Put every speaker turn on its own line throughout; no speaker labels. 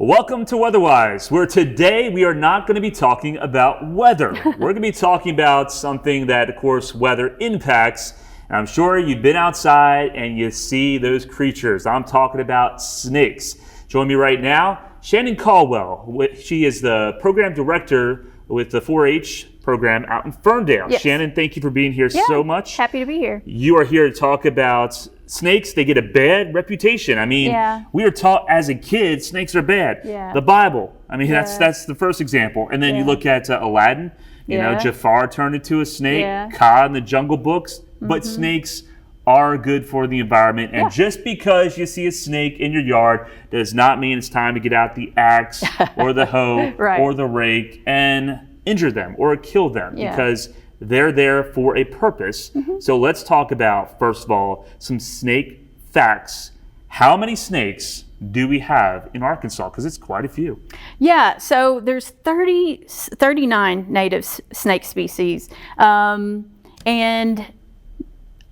Welcome to Weatherwise, where today we are not going to be talking about weather. We're going to be talking about something that, of course, weather impacts. And I'm sure you've been outside and you see those creatures. I'm talking about snakes. Join me right now, Shannon Caldwell. She is the program director with the 4-H program out in Ferndale.
Yes.
Shannon, thank you for being here so much.
Happy to be here.
You are here to talk about snakes. They get a bad reputation. I mean, we were taught as a kid, snakes are bad.
Yeah.
The Bible, I mean, that's the first example. And then you look at Aladdin, you know, Jafar turned into a snake, Kaa in the Jungle Books, but snakes are good for the environment. And just because you see a snake in your yard does not mean it's time to get out the axe or the hoe or the rake and injure them or kill them because they're there for a purpose. So let's talk about, first of all, some snake facts. How many snakes do we have in Arkansas? Because it's quite a few.
Yeah, so there's 39 native snake species, and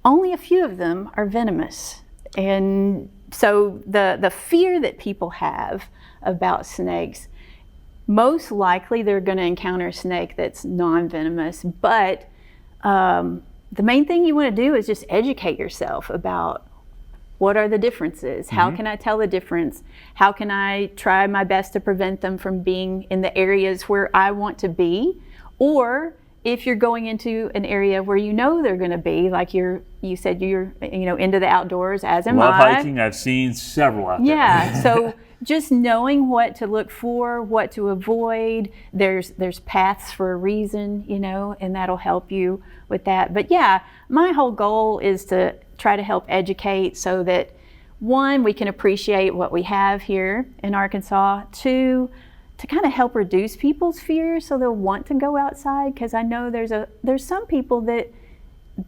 only a few of them are venomous. And so the fear that people have about snakes, most likely they're going to encounter a snake that's non-venomous, but the main thing you want to do is just educate yourself about what are the differences, how can I tell the difference, how can I try my best to prevent them from being in the areas where I want to be, or if you're going into an area where you know they're going to be, like you said you're into the outdoors, as am I.
Love hiking. I've seen several out there.
Yeah, so just knowing what to look for, what to avoid. There's paths for a reason, and that'll help you with that. But yeah, my whole goal is to try to help educate so that, one, we can appreciate what we have here in Arkansas. Two, to kind of help reduce people's fear so they'll want to go outside, because I know there's some people that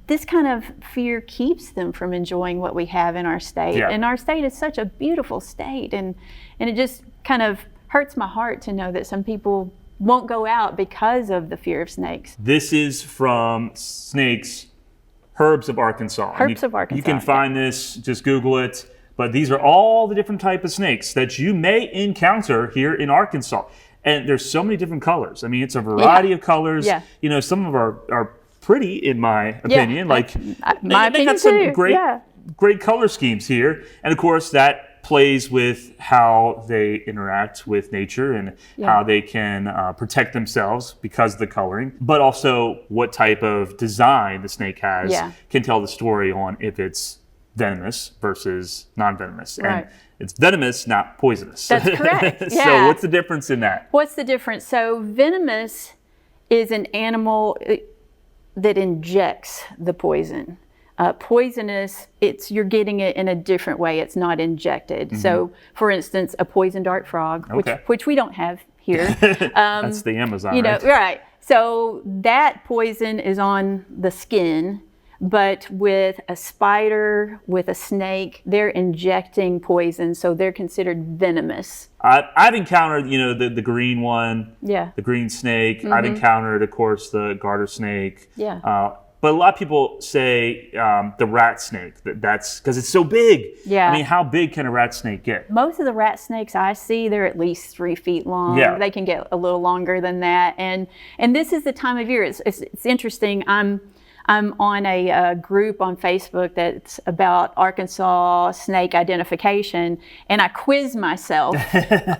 this kind of fear keeps them from enjoying what we have in our state. And our state is such a beautiful state, and it just kind of hurts my heart to know that some people won't go out because of the fear of snakes.
This is from Snakes, Herbs of Arkansas.
Herbs of Arkansas.
You can find this, just Google it. But these are all the different type of snakes that you may encounter here in Arkansas. And there's so many different colors. I mean, it's a variety of colors. Some of them are pretty, in my opinion. Like, they got some great color schemes here. And of course, that plays with how they interact with nature and how they can protect themselves because of the coloring. But also what type of design the snake has can tell the story on if it's venomous versus non-venomous. And it's venomous, not poisonous.
That's correct.
So what's the difference in that?
What's the difference? So venomous is an animal that injects the poison. Poisonous, you're getting it in a different way. It's not injected. So for instance, a poison dart frog, which we don't have here.
That's the Amazon,
right? So that poison is on the skin. But with a spider, with a snake, they're injecting poison, so they're considered venomous.
I've encountered, the green one, the green snake. I've encountered, of course, the garter snake. But a lot of people say the rat snake. That's because it's so big. I mean, how big can a rat snake get?
Most of the rat snakes I see, they're at least 3 feet long. They can get a little longer than that. And this is the time of year. It's interesting. I'm on a group on Facebook that's about Arkansas snake identification, and I quiz myself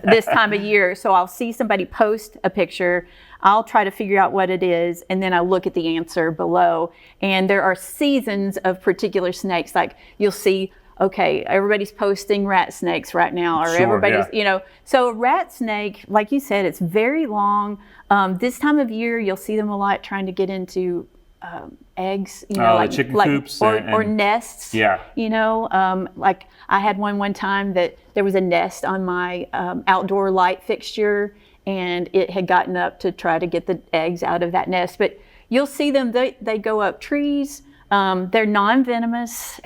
this time of year. So I'll see somebody post a picture, I'll try to figure out what it is, and then I look at the answer below. And there are seasons of particular snakes. Like you'll see, okay, everybody's posting rat snakes right now, or everybody's, So a rat snake, like you said, it's very long. This time of year, you'll see them a lot trying to get into eggs,
like chicken coops
or nests. Like I had one time that there was a nest on my outdoor light fixture, and it had gotten up to try to get the eggs out of that nest. But you'll see them; they go up trees. They're non-venomous,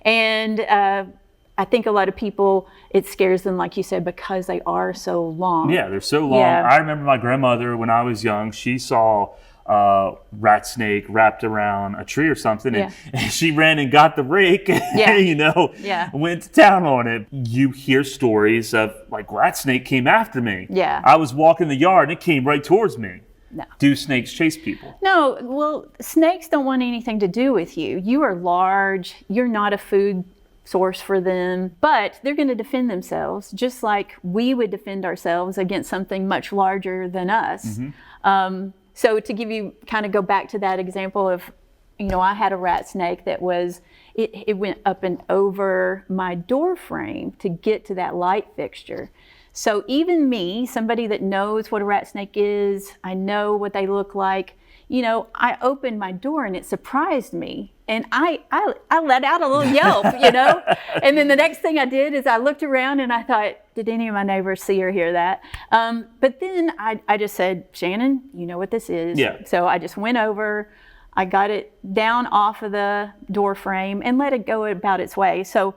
and I think a lot of people, it scares them, like you said, because they are so long.
Yeah, they're so long. I remember my grandmother when I was young. She saw rat snake wrapped around a tree or something, and she ran and got the rake, and, went to town on it. You hear stories of like rat snake came after me.
Yeah.
I was walking the yard and it came right towards me.
No.
Do snakes chase people?
No, well, snakes don't want anything to do with you. You are large. You're not a food source for them, but they're going to defend themselves just like we would defend ourselves against something much larger than us. So to give you, kind of go back to that example of, I had a rat snake that was, it went up and over my door frame to get to that light fixture. So even me, somebody that knows what a rat snake is, I know what they look like, I opened my door and it surprised me. And I let out a little yelp, And then the next thing I did is I looked around and I thought, did any of my neighbors see or hear that? But then I just said, Shannon, you know what this is.
Yeah.
So I just went over, I got it down off of the door frame and let it go about its way. So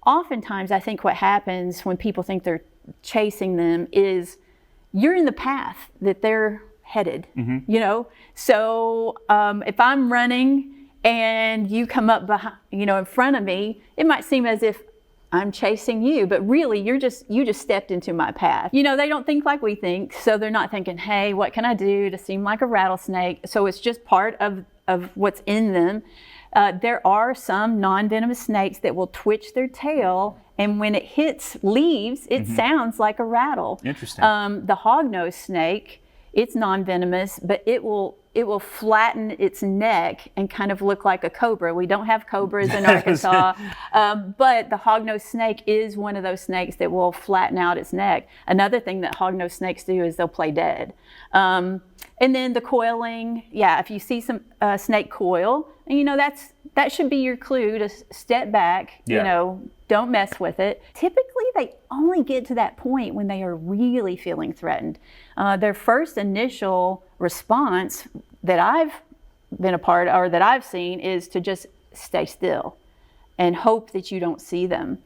oftentimes I think what happens when people think they're chasing them is you're in the path that they're headed, So if I'm running and you come up behind, in front of me, it might seem as if I'm chasing you, but really you just stepped into my path. They don't think like we think, so they're not thinking, hey, what can I do to seem like a rattlesnake? So it's just part of what's in them. There are some non-venomous snakes that will twitch their tail, and when it hits leaves, it sounds like a rattle.
Interesting.
The hognose snake, it's non-venomous, but it will flatten its neck and kind of look like a cobra. We don't have cobras in Arkansas, but the hognose snake is one of those snakes that will flatten out its neck. Another thing that hognose snakes do is they'll play dead. And then the coiling, if you see some snake coil, that should be your clue to step back, don't mess with it. Typically, they only get to that point when they are really feeling threatened. Their first initial response that I've been a part or that I've seen is to just stay still and hope that you don't see them.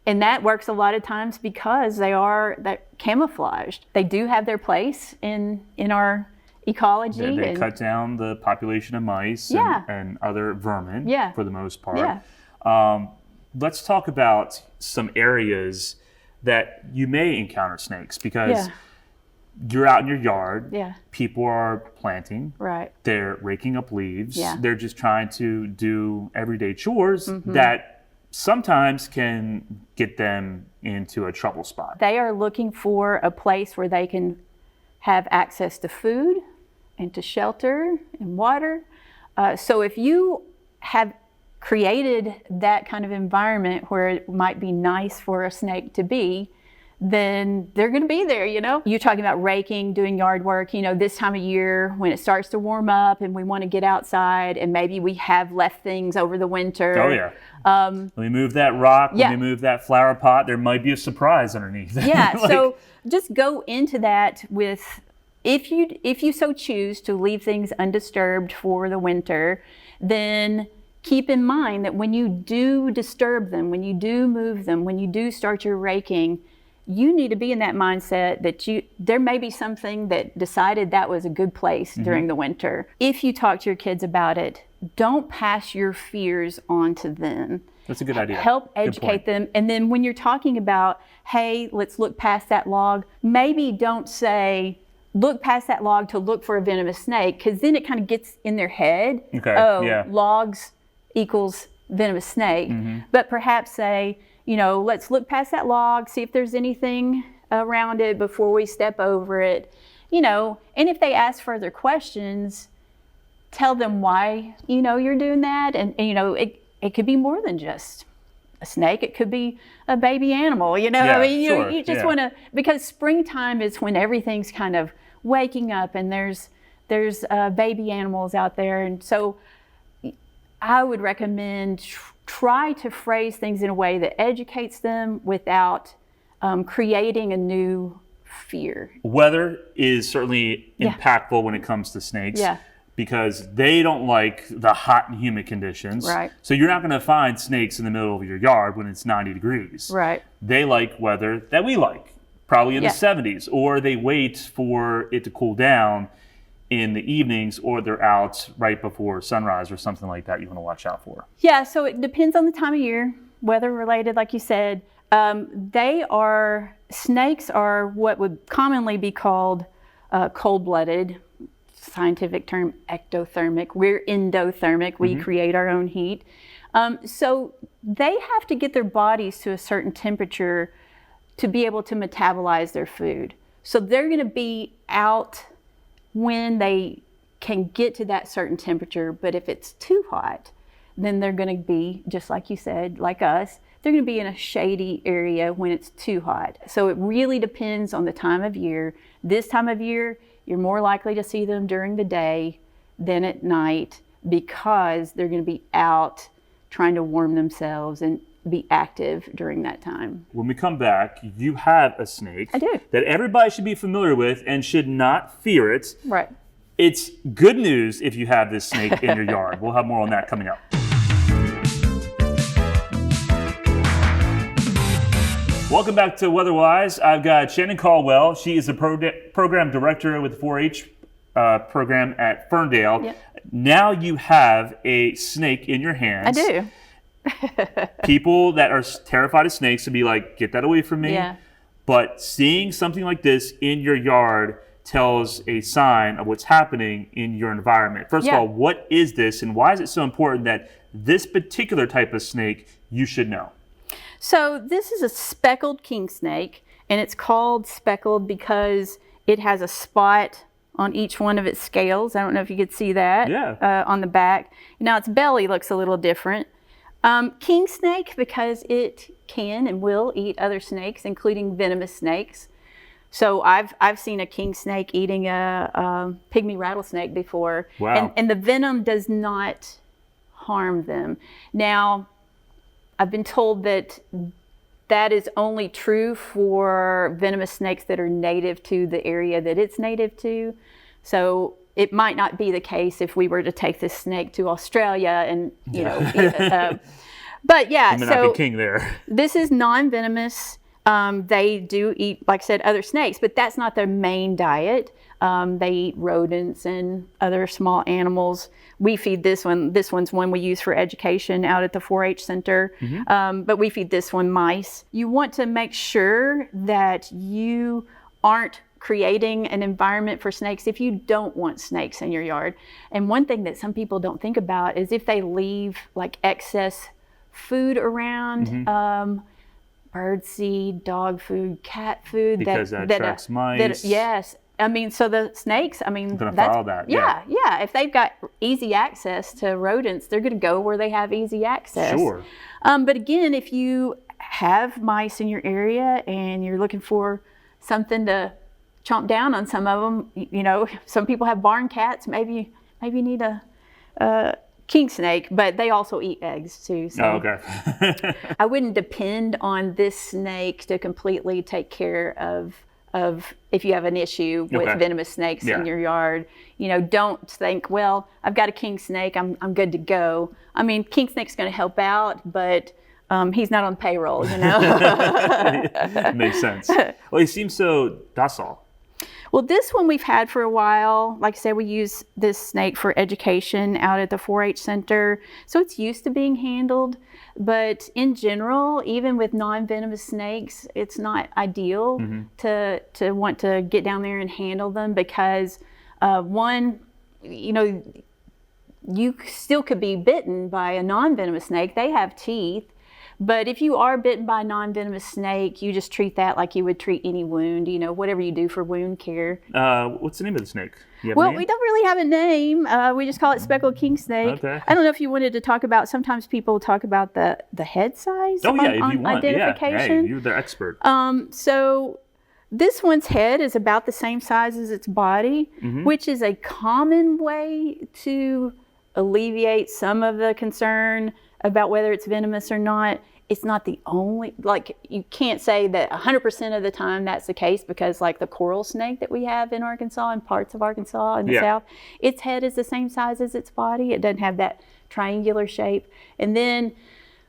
And that works a lot of times because they're camouflaged. They do have their place in our ecology.
They cut down the population of mice and other vermin for the most part. Let's talk about some areas that you may encounter snakes because you're out in your yard. People are planting. They're raking up leaves. They're just trying to do everyday chores that sometimes can get them into a trouble spot.
They are looking for a place where they can have access to food and to shelter and water. So if you have created that kind of environment where it might be nice for a snake to be, then they're going to be there, You're talking about raking, doing yard work, this time of year when it starts to warm up and we want to get outside and maybe we have left things over the winter.
Oh, yeah. When we move that rock, when we move that flower pot, there might be a surprise underneath.
So just go into that with, if you so choose to leave things undisturbed for the winter, then keep in mind that when you do disturb them, when you do move them, when you do start your raking, you need to be in that mindset that there may be something that decided that was a good place during the winter. If you talk to your kids about it, don't pass your fears on to them.
That's a good idea.
Help educate them. And then when you're talking about, hey, let's look past that log, maybe don't say, look past that log to look for a venomous snake, because then it kind of gets in their head, logs equals venomous snake. But perhaps say, let's look past that log, see if there's anything around it before we step over it. And if they ask further questions, tell them why, you're doing that. And it could be more than just a snake. It could be a baby animal, you just want to, because springtime is when everything's kind of waking up and there's baby animals out there. And so I would recommend try to phrase things in a way that educates them without creating a new fear.
Weather is certainly impactful when it comes to snakes because they don't like the hot and humid conditions. So you're not going to find snakes in the middle of your yard when it's 90 degrees. They like weather that we like, probably in the 70s, or they wait for it to cool down in the evenings, or they're out right before sunrise or something like that you want to watch out for?
Yeah, so it depends on the time of year, weather related, like you said. Snakes are what would commonly be called cold-blooded, scientific term ectothermic. We're endothermic, we create our own heat. So they have to get their bodies to a certain temperature to be able to metabolize their food. So they're gonna be out when they can get to that certain temperature, but if it's too hot, then they're gonna be, just like you said, like us, they're gonna be in a shady area when it's too hot. So it really depends on the time of year. This time of year, you're more likely to see them during the day than at night because they're gonna be out trying to warm themselves and be active during that time.
When we come back, you have a snake.
I do.
That everybody should be familiar with and should not fear it.
Right.
It's good news if you have this snake in your yard. We'll have more on that coming up. Welcome back to Weatherwise. I've got Shannon Caldwell. She is the program director with the 4-H program at Ferndale.
Yep.
Now you have a snake in your hands.
I do.
People that are terrified of snakes would be like, get that away from me.
Yeah.
But seeing something like this in your yard tells a sign of what's happening in your environment. First of all, what is this and why is it so important that this particular type of snake you should know?
So this is a speckled king snake, and it's called speckled because it has a spot on each one of its scales. I don't know if you could see that on the back. Now its belly looks a little different. King snake because it can and will eat other snakes, including venomous snakes. So I've seen a king snake eating a pygmy rattlesnake before.
Wow.
And the venom does not harm them. Now, I've been told that is only true for venomous snakes that are native to the area that it's native to. So it might not be the case if we were to take this snake to Australia and, but yeah,
you may not be king there.
This is non-venomous. They do eat, like I said, other snakes, but that's not their main diet. They eat rodents and other small animals. We feed this one. This one's one we use for education out at the 4-H center. But we feed this one mice. You want to make sure that you aren't creating an environment for snakes if you don't want snakes in your yard. And one thing that some people don't think about is if they leave like excess food around, birdseed, dog food, cat food.
Because that attracts mice.
Yes. I mean, so the snakes, I mean,
going to follow that.
Yeah. If they've got easy access to rodents, they're going to go where they have easy access.
Sure.
But again, if you have mice in your area and you're looking for something to chomp down on some of them, some people have barn cats. Maybe you need a king snake, but they also eat eggs too. So
okay.
I wouldn't depend on this snake to completely take care of if you have an issue with venomous snakes in your yard. Don't think, well, I've got a king snake, I'm good to go. I mean, king snake's going to help out, but he's not on payroll,
Makes sense. Well, he seems so docile.
Well, this one we've had for a while. Like I said, we use this snake for education out at the 4-H center. So it's used to being handled. But in general, even with non-venomous snakes, it's not ideal to want to get down there and handle them because one, you still could be bitten by a non-venomous snake. They have teeth. But if you are bitten by a non-venomous snake, you just treat that like you would treat any wound, whatever you do for wound care.
What's the name of the snake?
Well, we don't really have a name. We just call it speckled king snake.
Okay.
I don't know if you wanted to talk about, sometimes people talk about the head size
if you want.
identification.
Yeah. Hey, you're the expert.
So this one's head is about the same size as its body, which is a common way to alleviate some of the concern about whether it's venomous or not. It's not the only, you can't say that 100% of the time that's the case because like the coral snake that we have in Arkansas and parts of Arkansas in the south, its head is the same size as its body. It doesn't have that triangular shape. And then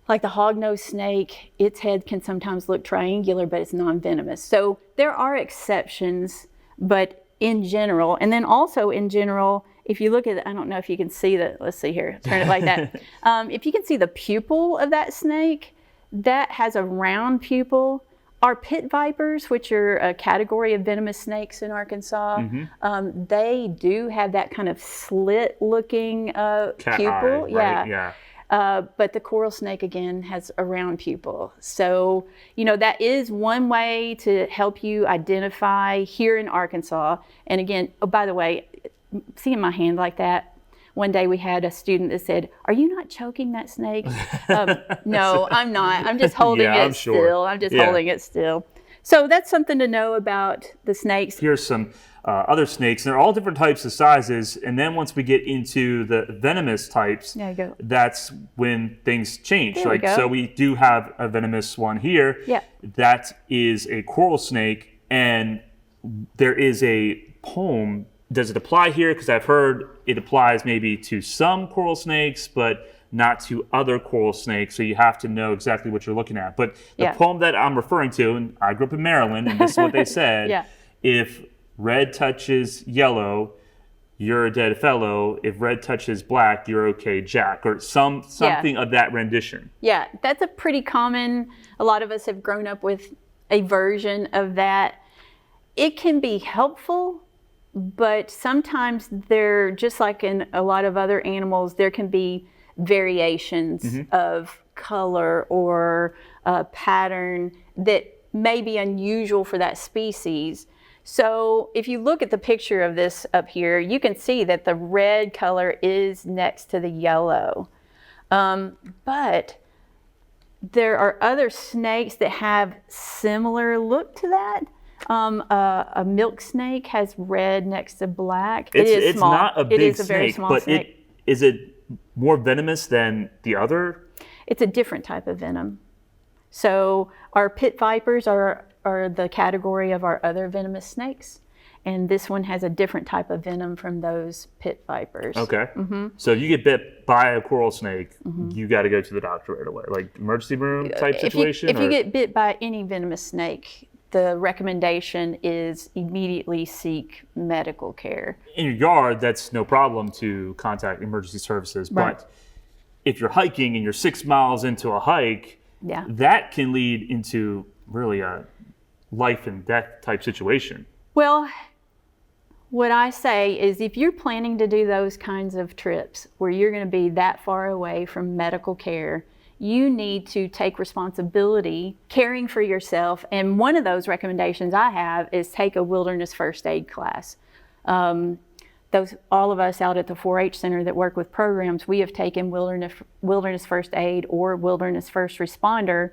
like the hognose snake, its head can sometimes look triangular, but it's non-venomous. So there are exceptions, but in general. And then also in general, if you look at, I don't know if you can see let's see here, turn it like that. If you can see the pupil of that snake, that has a round pupil. Our pit vipers, which are a category of venomous snakes in Arkansas, they do have that kind of slit-looking pupil.
Right? Yeah.
But the coral snake, again, has a round pupil. So, that is one way to help you identify here in Arkansas. And again, oh, by the way, seeing my hand like that, one day we had a student that said, "Are you not choking that snake?" No, I'm not. I'm just holding it still. I'm just holding it still. So that's something to know about the snakes.
Here's some other snakes. They're all different types of sizes. And then once we get into the venomous types, that's when things change. So we do have a venomous one here.
Yeah.
That is a coral snake. And there is a poem. Does it apply here? Because I've heard it applies maybe to some coral snakes, but not to other coral snakes. So you have to know exactly what you're looking at. But the poem that I'm referring to, and I grew up in Maryland, and this is what they said, if red touches yellow, you're a dead fellow. If red touches black, you're okay, Jack. Or something of that rendition. Yeah,
that's a pretty common, a lot of us have grown up with a version of that. It can be helpful, but sometimes they're just like in a lot of other animals, there can be variations of color or pattern that may be unusual for that species. So if you look at the picture of this up here, you can see that the red color is next to the yellow. But there are other snakes that have similar look to that. A milk snake has red next to black.
It's
small.
Not a big
It is a
snake,
very small
but
snake.
Is it more venomous than the other?
It's a different type of venom. So our pit vipers are the category of our other venomous snakes. And this one has a different type of venom from those pit vipers.
Okay. So if you get bit by a coral snake, you got to go to the doctor right away, like emergency room type situation?
If you get bit by any venomous snake, the recommendation is immediately seek medical care.
In your yard, that's no problem to contact emergency services.
Right.
But if you're hiking and you're 6 miles into a hike, that can lead into really a life and death type situation.
Well, what I say is if you're planning to do those kinds of trips where you're going to be that far away from medical care, you need to take responsibility caring for yourself. And one of those recommendations I have is take a wilderness first aid class. All of us out at the 4-H Center that work with programs, we have taken wilderness first aid or wilderness first responder.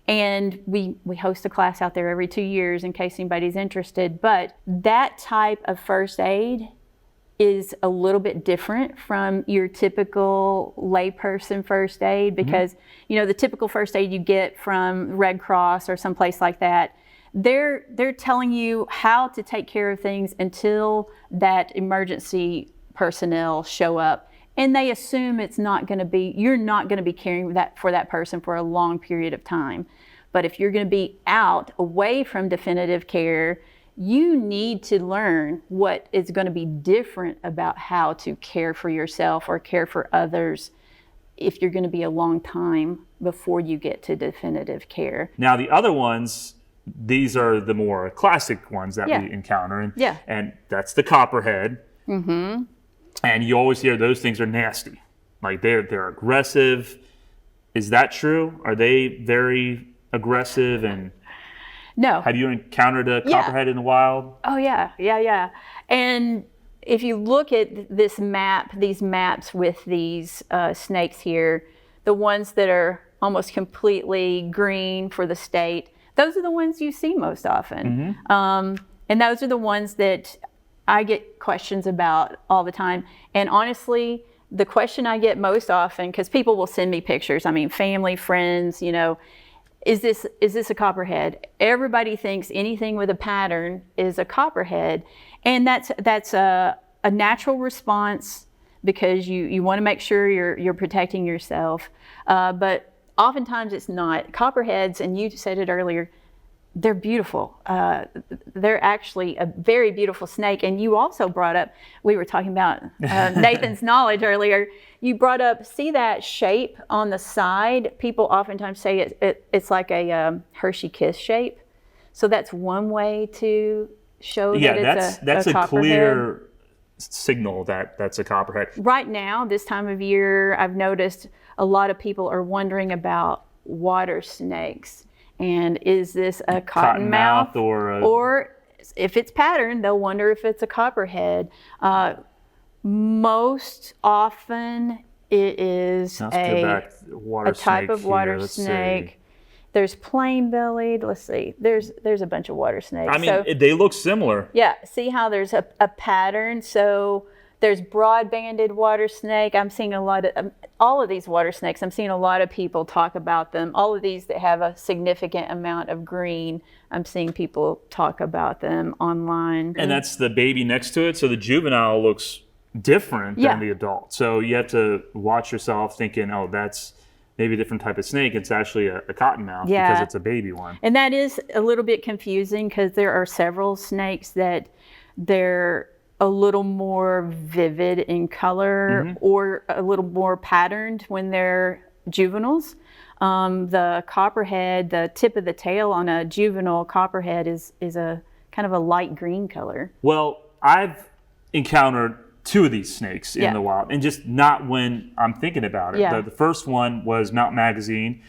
And we host a class out there every 2 years in case anybody's interested. But that type of first aid is a little bit different from your typical layperson first aid because, the typical first aid you get from Red Cross or someplace like that, they're telling you how to take care of things until that emergency personnel show up. And they assume you're not going to be caring for that person for a long period of time. But if you're going to be out away from definitive care, you need to learn what is going to be different about how to care for yourself or care for others if you're going to be a long time before you get to definitive care.
Now, the other ones, these are the more classic ones that we encounter. And that's the copperhead. And you always hear those things are nasty. Like they're aggressive. Is that true? Are they very aggressive? And
no.
Have you encountered a copperhead in the wild?
Oh yeah. And if you look at these maps with these snakes here, the ones that are almost completely green for the state, those are the ones you see most often. And those are the ones that I get questions about all the time. And honestly, the question I get most often, because people will send me pictures, family, friends, is this a copperhead? Everybody thinks anything with a pattern is a copperhead. And that's a natural response because you want to make sure you're protecting yourself. But oftentimes it's not. Copperheads, and you said it earlier, they're beautiful. They're actually a very beautiful snake. And you also brought up, we were talking about Nathan's knowledge earlier. You brought up, see that shape on the side? People oftentimes say it's like a Hershey Kiss shape. So that's one way to show that
that's a
copperhead.
Clear signal that that's a copperhead.
Right now, this time of year, I've noticed a lot of people are wondering about water snakes. And is this a cottonmouth or if it's patterned, they'll wonder if it's a copperhead. Most often it is a type of water snake. There's plain bellied. Let's see. There's a bunch of water snakes.
I mean, they look similar.
Yeah. See how there's a pattern. So there's broad-banded water snake. I'm seeing a lot of all of these water snakes. I'm seeing a lot of people talk about them. All of these that have a significant amount of green. I'm seeing people talk about them online.
And that's the baby next to it. So the juvenile looks different than the adult. So you have to watch yourself thinking, oh, that's maybe a different type of snake. It's actually a cottonmouth because it's a baby one.
And that is a little bit confusing because there are several snakes that they're a little more vivid in color or a little more patterned when they're juveniles. The copperhead, the tip of the tail on a juvenile copperhead is a kind of a light green color.
Well, I've encountered 2 of these snakes in the wild, and just not when I'm thinking about it. The first one was Mountain Magazine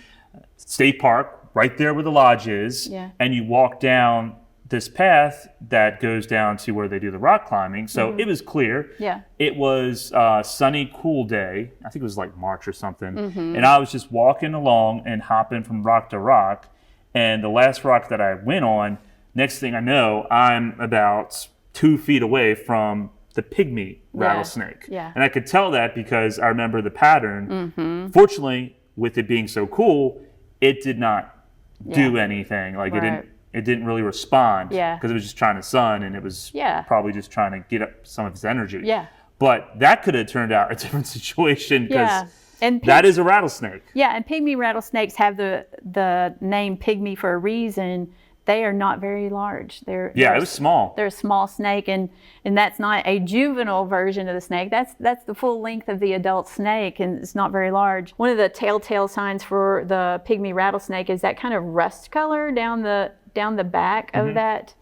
State Park, right there where the lodge is, and you walk down this path that goes down to where they do the rock climbing. So it was clear. It was a sunny, cool day. I think it was like March or something. And I was just walking along and hopping from rock to rock. And the last rock that I went on, next thing I know, I'm about 2 feet away from the pygmy rattlesnake. And I could tell that because I remember the pattern. Fortunately, with it being so cool, it did not do anything. Like it didn't really respond because it was just trying to sun, and it was probably just trying to get up some of its energy. But that could have turned out a different situation because that is a rattlesnake.
And pygmy rattlesnakes have the name pygmy for a reason. They are not very large. It
was small.
They're a small snake, and that's not a juvenile version of the snake. That's the full length of the adult snake, and it's not very large. One of the telltale signs for the pygmy rattlesnake is that kind of rust color down the back of that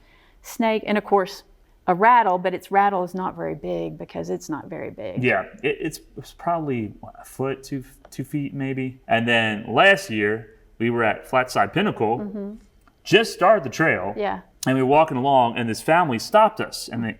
snake. And of course, a rattle, but its rattle is not very big because it's not very big.
It's probably a foot, 2 feet maybe. And then last year, we were at Flatside Pinnacle. Just started the trail, and we were walking along, and this family stopped us, and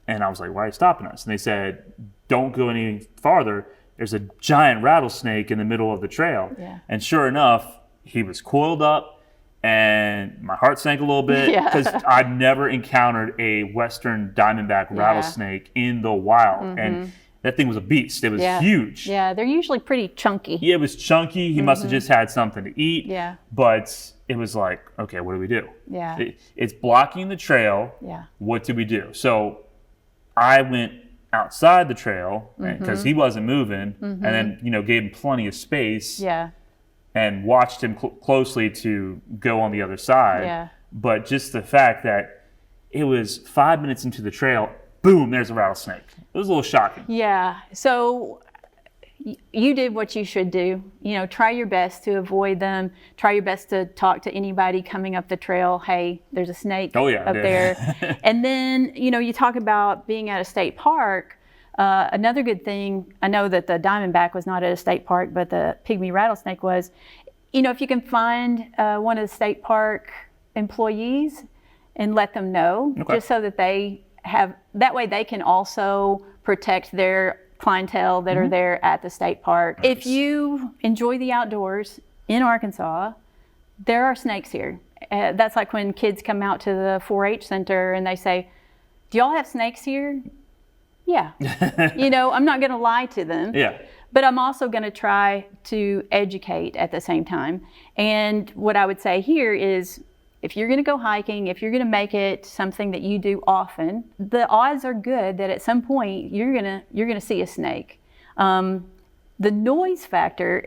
I was like, "Why are you stopping us?" And they said, "Don't go any farther. There's a giant rattlesnake in the middle of the trail." And sure enough, he was coiled up, and my heart sank a little bit because I've never encountered a Western diamondback rattlesnake in the wild, and that thing was a beast. It was huge.
They're usually pretty chunky.
It was chunky. He must have just had something to eat. But it was like, okay, what do we do? It's blocking the trail. What do we do? So I went outside the trail because he wasn't moving, and then gave him plenty of space. And watched him closely to go on the other side. But just the fact that it was 5 minutes into the trail, boom, there's a rattlesnake. It was a little shocking.
So you did what you should do. Try your best to avoid them. Try your best to talk to anybody coming up the trail. Hey, there's a snake up there. And then, you talk about being at a state park. Another good thing, I know that the diamondback was not at a state park, but the pygmy rattlesnake was. If you can find one of the state park employees and let them know, just so that that way they can also protect their clientele that are there at the state park. Nice. If you enjoy the outdoors in Arkansas, there are snakes here. That's like when kids come out to the 4-H center and they say, "Do y'all have snakes here?" Yeah. I'm not going to lie to them. But I'm also going to try to educate at the same time. And what I would say here is, if you're going to go hiking, if you're going to make it something that you do often, the odds are good that at some point you're going to see a snake. The noise factor,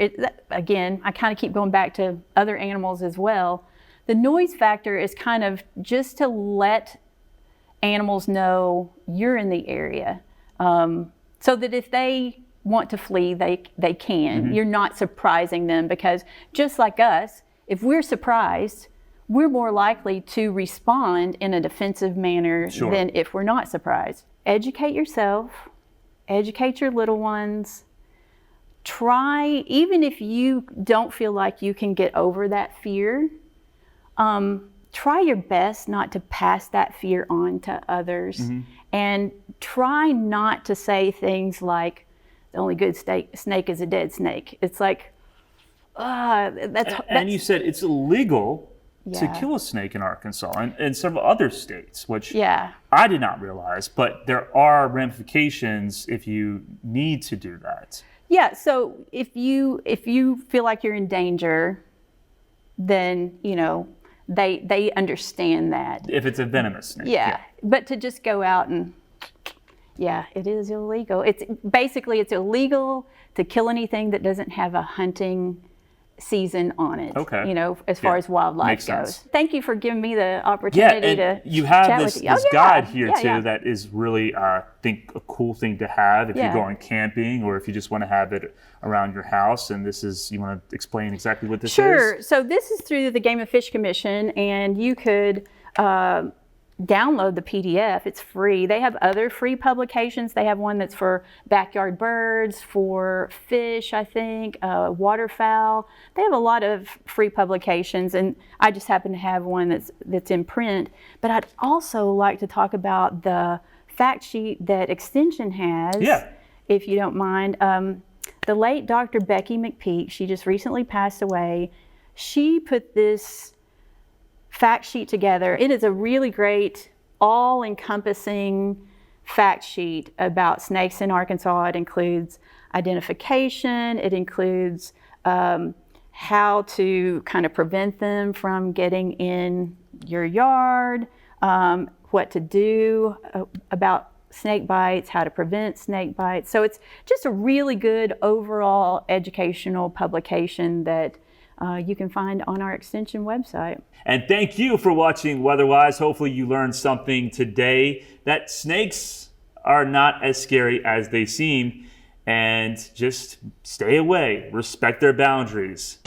again, I kind of keep going back to other animals as well. the noise factor is kind of just to let animals know you're in the area, so that if they want to flee, they can.
Mm-hmm.
You're not surprising them, because just like us, if we're surprised, we're more likely to respond in a defensive manner than if we're not surprised. Educate yourself, educate your little ones. Try, even if you don't feel like you can get over that fear, try your best not to pass that fear on to others. Mm-hmm. And try not to say things like, the only good snake is a dead snake. It's like, that's...
And you said it's illegal to kill a snake in Arkansas and several other states, which I did not realize, but there are ramifications if you need to do that.
Yeah, so if you feel like you're in danger, then, you know, they understand that.
If it's a venomous snake.
Yeah, but to just go out and, it is illegal. It's illegal to kill anything that doesn't have a hunting season on it.
Okay.
You know, as far as wildlife
Makes
goes.
sense.
Thank you for giving me the opportunity to
you have
chat
this,
with you.
this guide here too that is really, I think, a cool thing to have if you're going camping or if you just want to have it around your house. And this is, you want to explain exactly what this is?
Sure. So this is through the Game and Fish Commission, and you could download the PDF. It's free. They have other free publications. They have one that's for backyard birds, for fish, I think, waterfowl. They have a lot of free publications, and I just happen to have one that's in print. But I'd also like to talk about the fact sheet that Extension has, if you don't mind. The late Dr. Becky McPeak, she just recently passed away. She put this fact sheet together. It is a really great, all-encompassing fact sheet about snakes in Arkansas. It includes identification. It includes how to kind of prevent them from getting in your yard, what to do about snake bites, how to prevent snake bites. So it's just a really good overall educational publication that you can find on our Extension website.
And thank you for watching Weatherwise. Hopefully you learned something today, that snakes are not as scary as they seem, and just stay away, respect their boundaries.